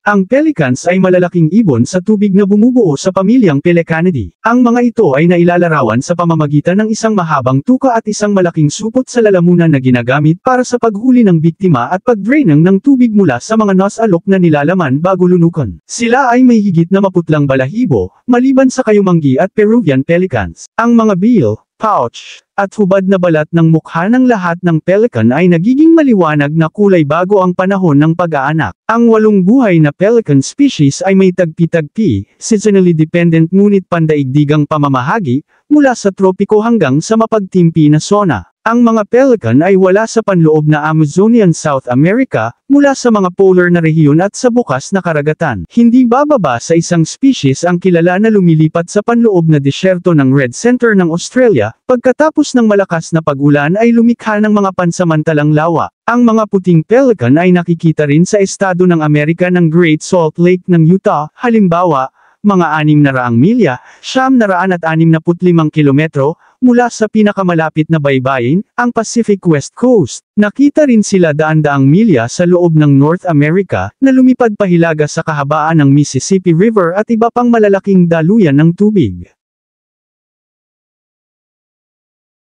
Ang pelicans ay malalaking ibon sa tubig na bumubuo sa pamilyang Pelecanidae. Ang mga ito ay nailalarawan sa pamamagitan ng isang mahabang tuka at isang malaking supot sa lalamunan na ginagamit para sa paghuli ng biktima at pag-drainang ng tubig mula sa mga nos-alok na nilalaman bago lunukan. Sila ay may higit na maputlang balahibo, maliban sa kayumanggi at Peruvian pelicans. Ang mga bill, pouch, at hubad na balat ng mukha ng lahat ng pelican ay nagiging maliwanag na kulay bago ang panahon ng pag-aanak. Ang 8 buhay na pelican species ay may tagpi-tagpi, seasonally dependent ngunit pandaigdigang pamamahagi, mula sa tropiko hanggang sa mapagtimpi na zona. Ang mga pelican ay wala sa panloob na Amazonian South America, mula sa mga polar na rehiyon at sa bukas na karagatan. Hindi bababa sa isang species ang kilala na lumilipat sa panloob na disyerto ng Red Center ng Australia, pagkatapos ng malakas na pag-ulan ay lumikha ng mga pansamantalang lawa. Ang mga puting pelican ay nakikita rin sa estado ng Amerika ng Great Salt Lake ng Utah, halimbawa, mga 600 milya, 965 kilometro, mula sa pinakamalapit na baybayin, ang Pacific West Coast. Nakita rin sila daan-daang milya sa loob ng North America, na lumipad pahilaga sa kahabaan ng Mississippi River at iba pang malalaking daluyan ng tubig.